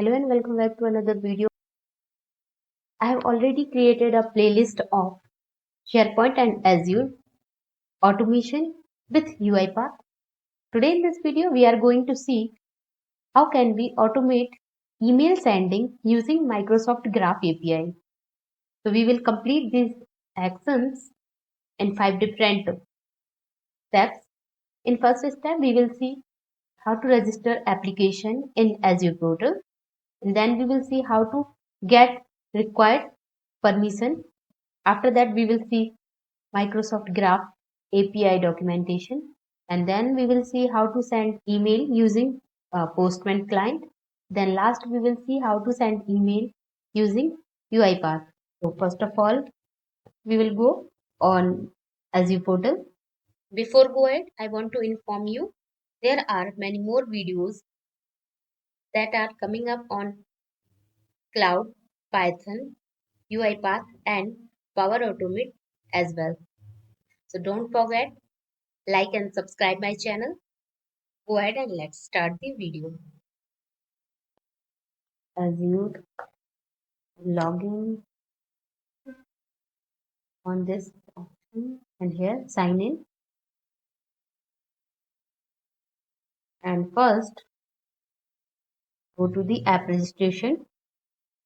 Hello and welcome back to another video. I have already created a playlist of SharePoint and Azure automation with UiPath. Today in this video we are going to see how can we automate email sending using Microsoft Graph API. So we will complete these actions in 5 different steps. In first step we will see how to register application in Azure portal, and then we will see how to get required permission. After that, we will see Microsoft Graph API documentation, and then we will see how to send email using Postman client. Then last, we will see how to send email using UiPath. So first of all, we will go on Azure portal. Before go ahead, I want to inform you there are many more videos that are coming up on Cloud, Python, UiPath, and Power Automate as well. So don't forget, like and subscribe my channel. Go ahead and let's start the video. Azure login on this option and here sign in. And first go to the app registration,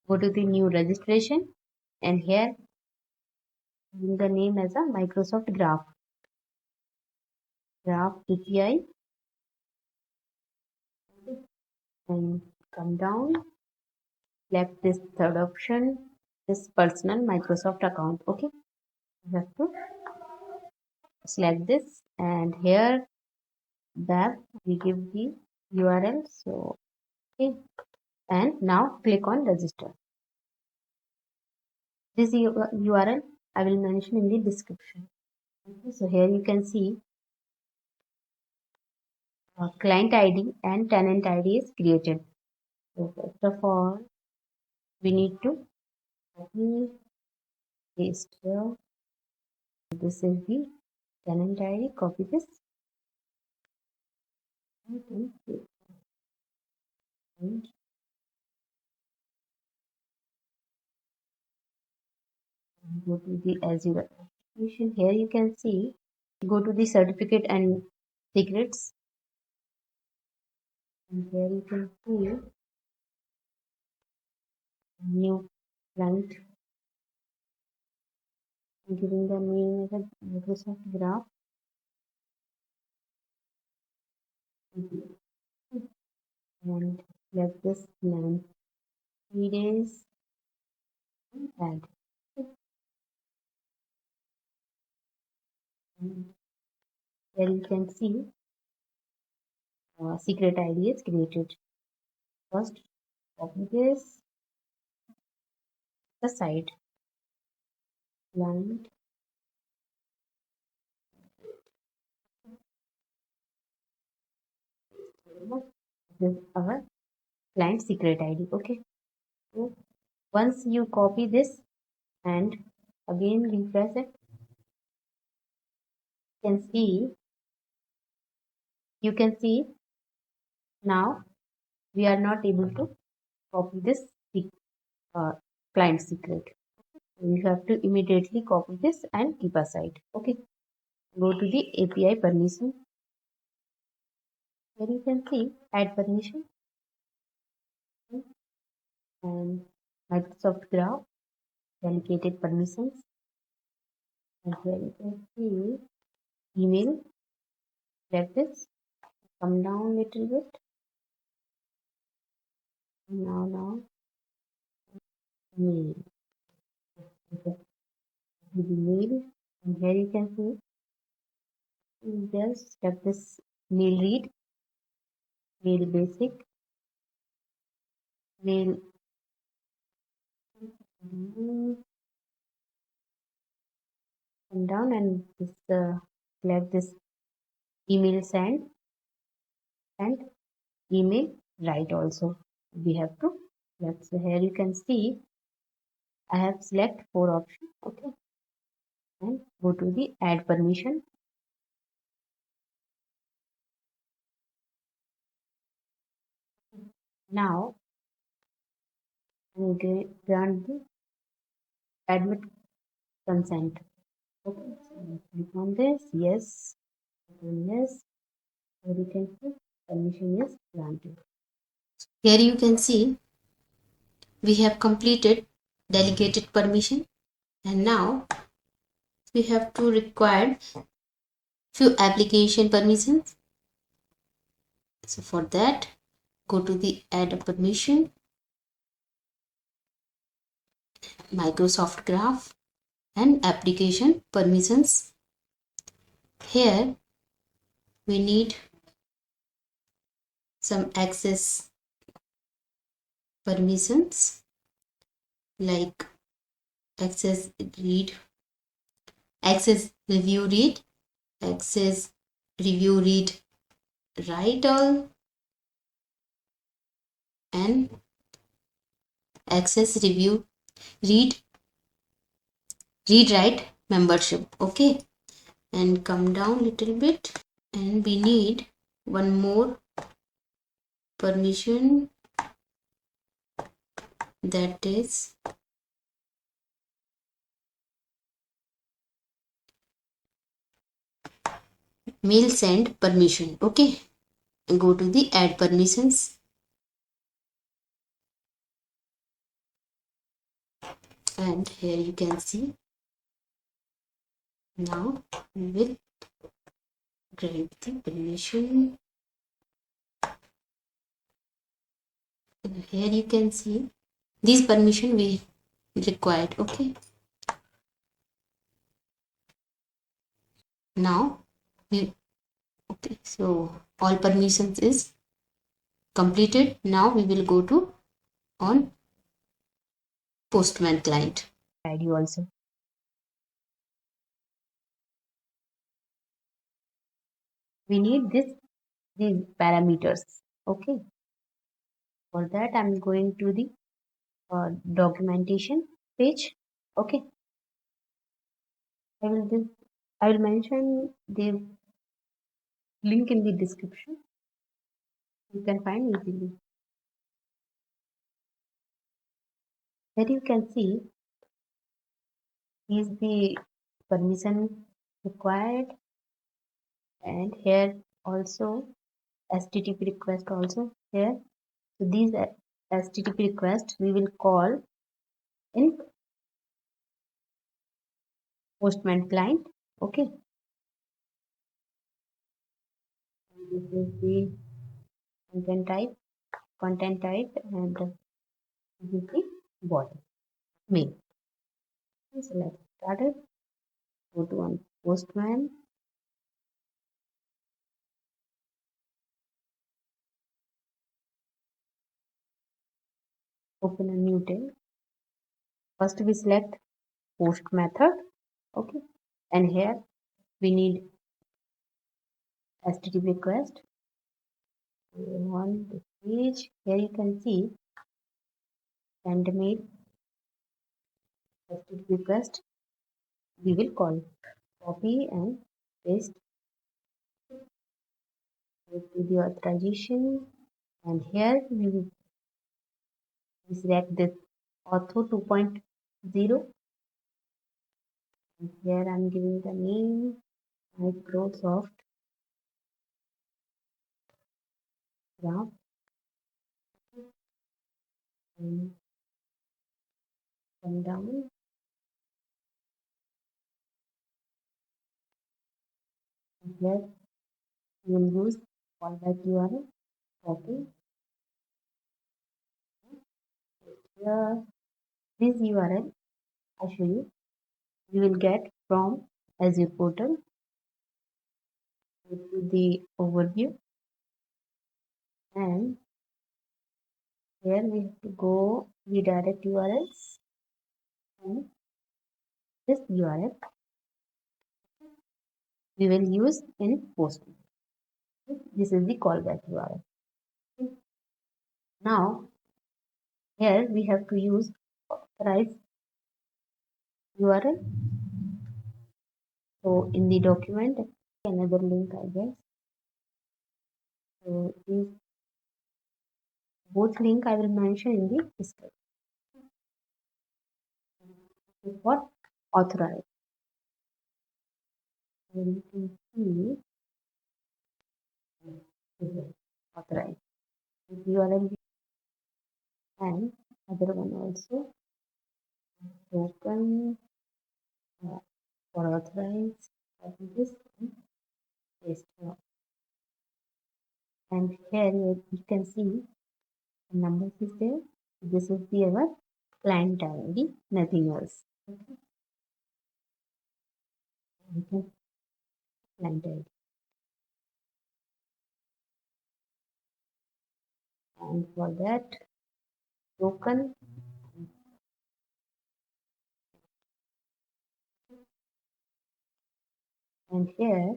go to the new registration, and here give the name as a Microsoft Graph API, and come down, select this third option, this personal Microsoft account. Okay, you have to select this, and here back we give the URL. So okay, and now click on register. This URL I will mention in the description. Okay, so here you can see client ID and tenant ID is created. So first of all, we need to copy paste here. This is the tenant ID. Copy this. And go to the Azure application. Here you can see, go to the certificate and secrets, and here you can see new client, giving the name as a Microsoft Graph, and let this 3 days add. And here you can see secret ID is created. First, copy this, the site, client, this is our client secret ID. Okay, so once you copy this and again refresh it, you can see now we are not able to copy this uh, client secret. You have to immediately copy this and keep aside. Okay, go to the API permission. Here you can see add permission and Microsoft Graph dedicated permissions, and here you can see email. Let this come down little bit. Now mail. Okay, the mail, and here you can see just step this mail read, mail basic, mail come down, and this select this email send and email write also. We have to select. So here you can see I have select 4 options. Okay, and go to the add permission. Now and grant the admit consent. Okay, so click on this, yes, and yes, and you can see permission is granted. Here you can see we have completed delegated permission, and now we have to require few application permissions. So for that, go to the add a permission, Microsoft Graph, and application permissions. Here we need some access permissions like access read, access review read, access review read write all, and access review read write membership. Okay, and come down little bit, and we need one more permission, that is mail send permission. Okay, go to the add permissions, and here you can see now we will grant the permission. And here you can see these permission we required. Okay, now we, okay, so all permissions is completed. Now we will go to on Postman client. ID also. We need these parameters. Okay. For that, I'm going to the documentation page. Okay. I will mention the link in the description. You can find easily. Here you can see is the permission required, and here also HTTP request also here. So these HTTP requests we will call in Postman client. Okay. This is the content type, and this is the body mail. So let's start it. Go to one Postman. Open a new tab. First we select post method. Okay. And here we need HTTP request. On this page, here you can see send mail HTTP request. We will call copy and paste to the authorization, and here we will select this auto 2.0, and here I'm giving the name Microsoft Graph, and come down. And here we will use callback URL, copy. Here this URL I show you we will get from Azure portal. Go to the overview, and here we have to go redirect URLs, and this URL we will use in Postman. This is the callback URL. Now here we have to use authorized URL. So in the document, another link I guess. So these both link I will mention in the description. is for authorize. And you can see this is authorize. If you are in and other one also token uh, for authorize. Copy this and paste here. And here you can see the numbers is there. This is the our client ID, nothing else. Okay. We can client ID. And for that token, and here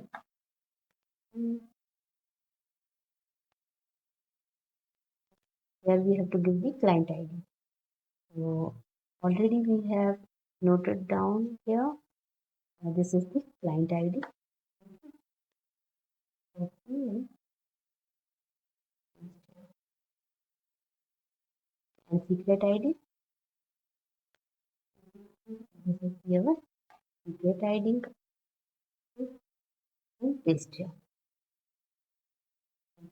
we have to give the client ID. So already we have noted down here. This is the client ID. Okay. And secret ID. This is your secret ID. And paste here.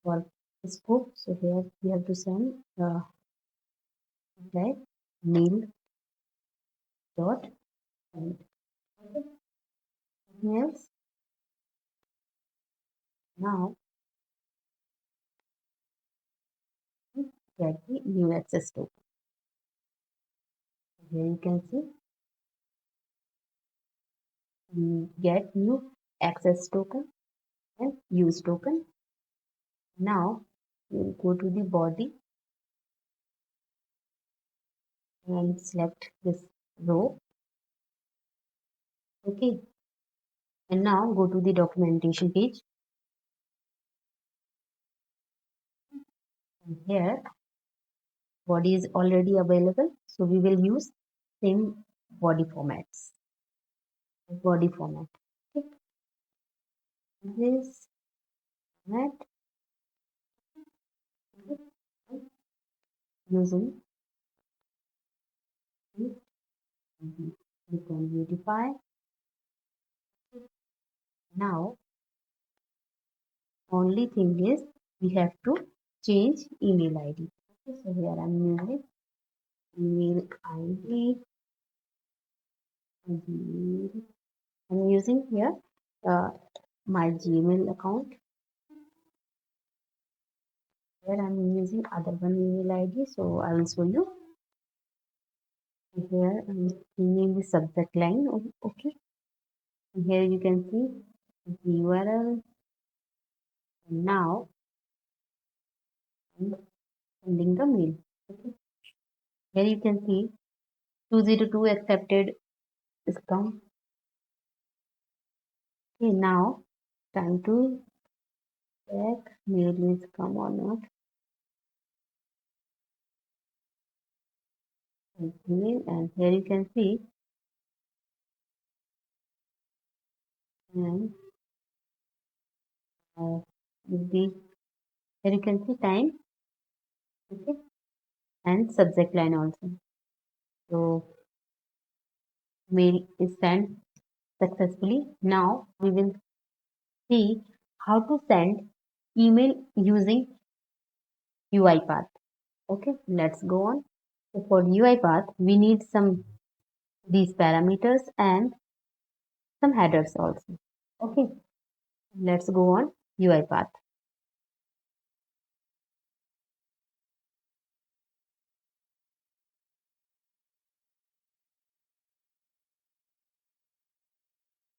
For scope, so here we have to send right mail dot send. Okay. Else now get the new access token. Here you can see get new access token and use token. Now we will go to the body and select this row. Okay, and now go to the documentation page. And here body is already available, so we will use same body formats. Body format. Okay. This format using it. We can beautify. Now only thing is we have to change email ID. Okay, so here I'm using email ID. I'm using here uh, my Gmail account. Here I'm using other one email ID, so I will show you. Here I'm changing the subject line. Okay, and here you can see the URL. And now I'm sending the mail. Okay. Here you can see 202 accepted is come. Okay, now time to check mail is come or not. Okay, and here you can see and the here you can see time. Okay, and subject line also. So mail is sent successfully. Now we will see how to send email using UiPath. Okay, let's go on. So for UiPath, we need some these parameters and some headers also. Okay, let's go on UiPath.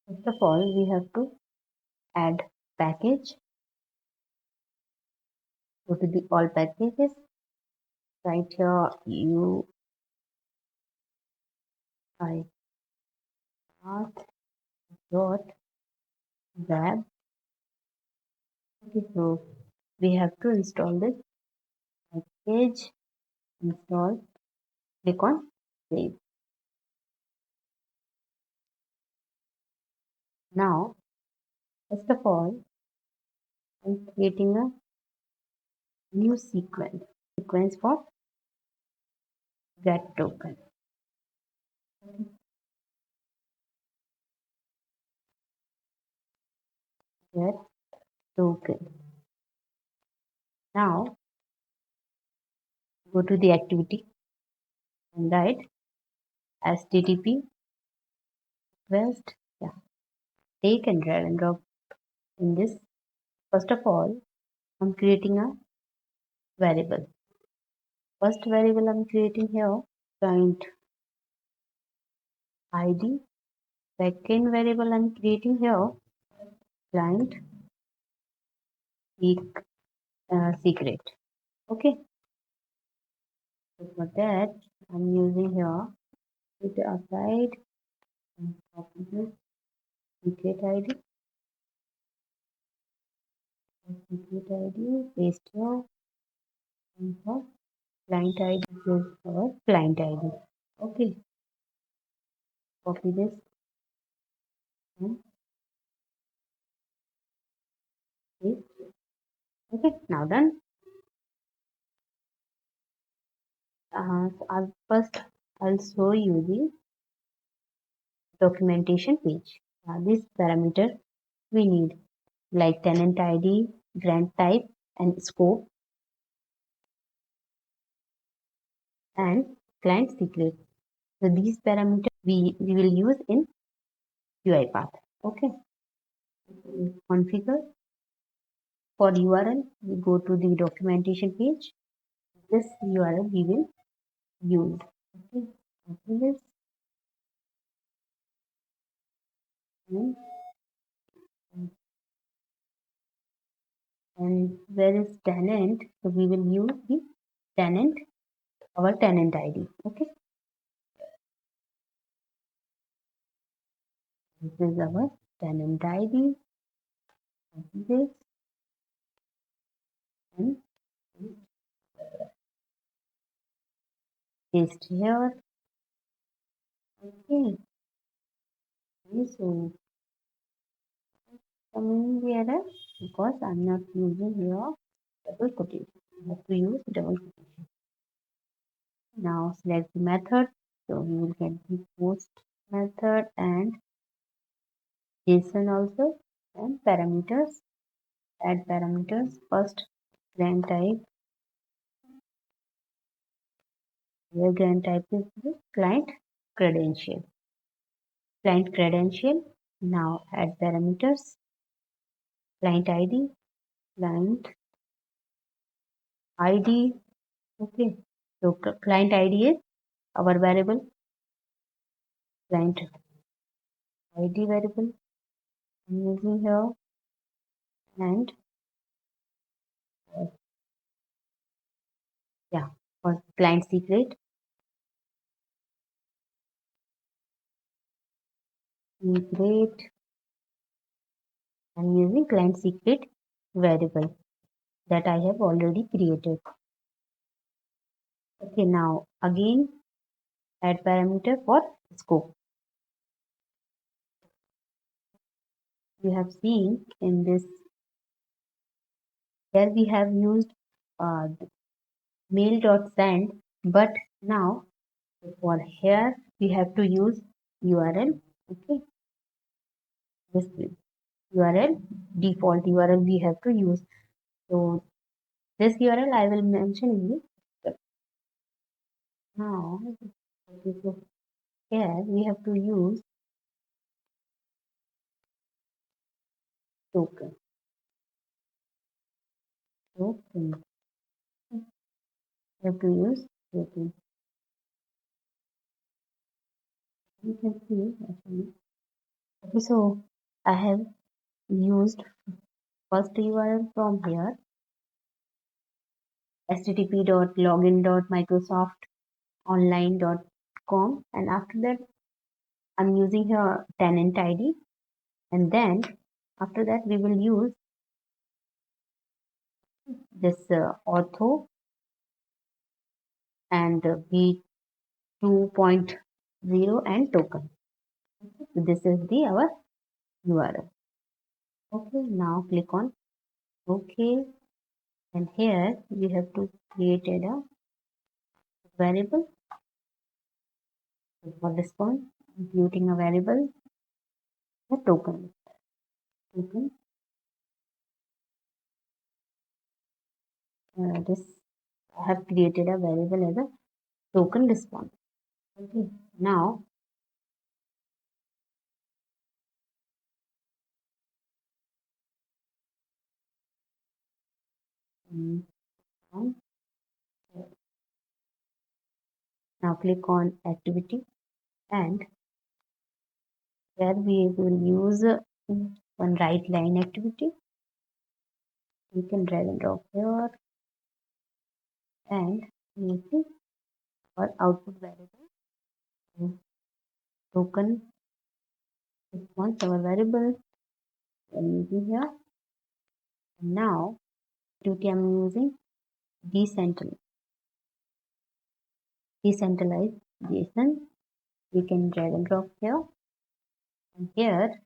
First of all, we have to add package. Go to the all packages. Write here UiPath dot web. Okay, so we have to install this package. Install. Click on save. Now, first of all, I'm creating a new sequence for get token. get token. Now go to the activity and write HTTP request. Yeah, take and drag and drop in this. First of all, I'm creating a variable. First variable I'm creating here, client ID. Second variable I'm creating here, client secret. Okay, so for that I'm using here it applied and copy this secret ID, paste here and for client ID is our client ID. Okay, copy this and paste. Okay, now done. So I'll show you the documentation page. This parameter we need like tenant ID, grant type, and scope, and client secret. So these parameters we will use in UiPath. Okay. Configure. For URL, we go to the documentation page. This URL we will use. Okay. Copy this and, where is tenant? So we will use the tenant, our tenant ID. Okay. This is our tenant ID. Copy this and paste here. Okay. So coming the error because I'm not using here double quotation. I have to use double quotation. Now select the method. So we will get the post method and JSON also, and parameters. Add parameters. First grant type. Where grant type is the client credential. Client credential. Now add parameters. Client ID. Client ID. Okay. So client ID is our variable. Client ID variable I'm using here, and yeah, for client secret I'm using client secret variable that I have already created. Okay, now again add parameter for scope. You have seen in this here we have used mail.send, but now for here we have to use URL. Okay, this URL default URL we have to use. So this URL I will mention in the script. Now okay, so here we have to use token. Token. We have to use token. You can see actually. Okay, so I have used first URL from here http://login.microsoftonline.com, and after that I'm using here tenant ID, and then after that we will use this auto and v2.0 and token. So this is the our URL. Okay, now click on OK, and here we have to create a variable. So for this one, I'm creating a variable, a token. this I have created a variable as a token response. Okay, now mm, and now click on activity, and where we will use one write line activity. We can drag and drop here, and we see our output variable token response our variable I'm using here. And now activity I'm using decentralized JSON. We can drag and drop here, and here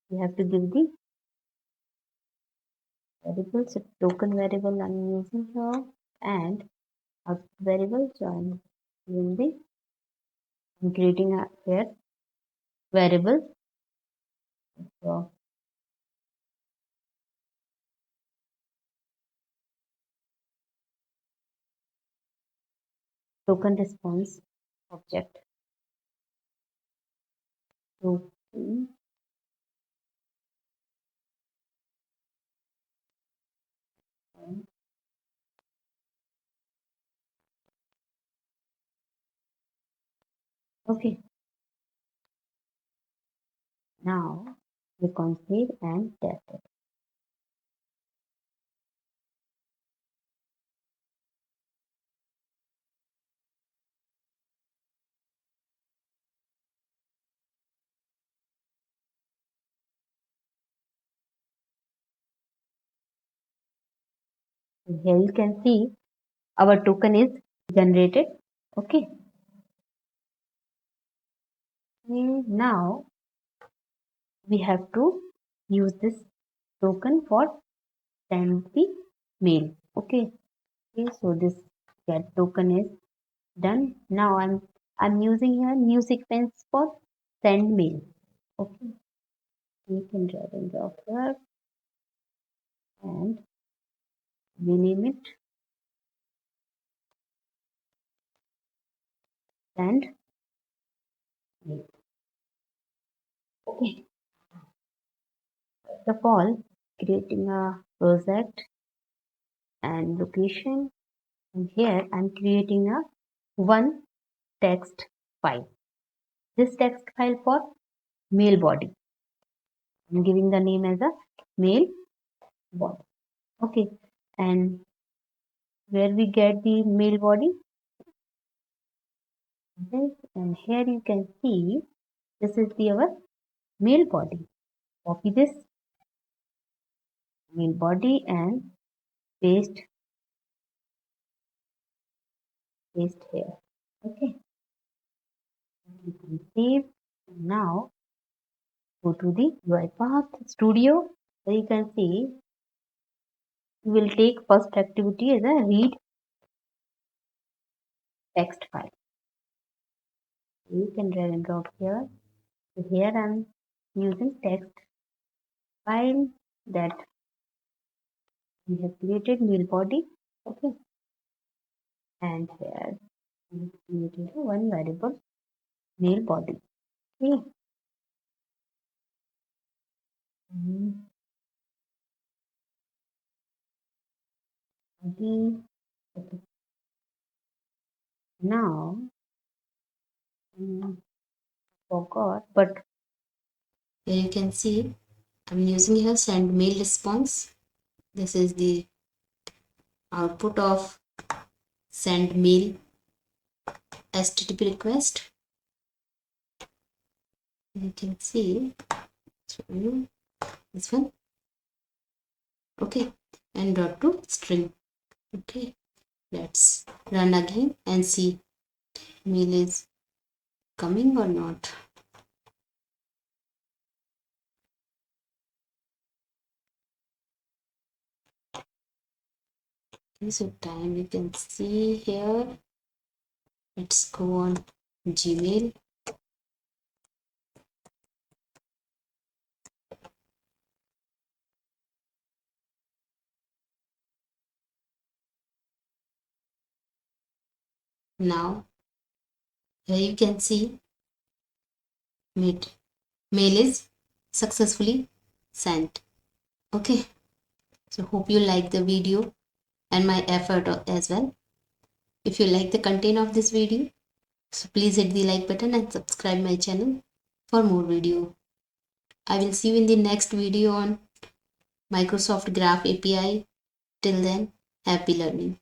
we have to give the variables. So token variable I'm using here, and output variable. So I'm creating a here variable. So token response object token. Okay, now click on save and test it. Here you can see our token is generated. Okay, now we have to use this token for send the mail. Okay, so this get token is done. Now I'm using here new sequence for send mail. Okay, we can drag and drop here and rename it send mail. Okay, first of all, creating a project and location, and here I'm creating a one text file. This text file for mail body. I'm giving the name as a mail body. Okay, and where we get the mail body, this, and here you can see this is the our mail body. Copy this mail body and paste here. Okay, you can save. Now go to the UiPath Studio. There you can see we will take first activity as a read text file. You can drag and drop here. So here I'm using text file that we have created mail body. Okay, and here we have created one variable mail body. Okay. Body. Okay. Now forgot, but here you can see I'm using here send mail response. This is the output of send mail HTTP request. You can see this one. Okay, and dot to string. Okay, let's run again and see mail is coming or not. Okay, so time you can see here. Let's go on Gmail. Now here you can see mail is successfully sent. Okay, so hope you like the video and my effort as well. If you like the content of this video, so please hit the like button and subscribe my channel for more video. I will see you in the next video on Microsoft Graph API. Till then, happy learning.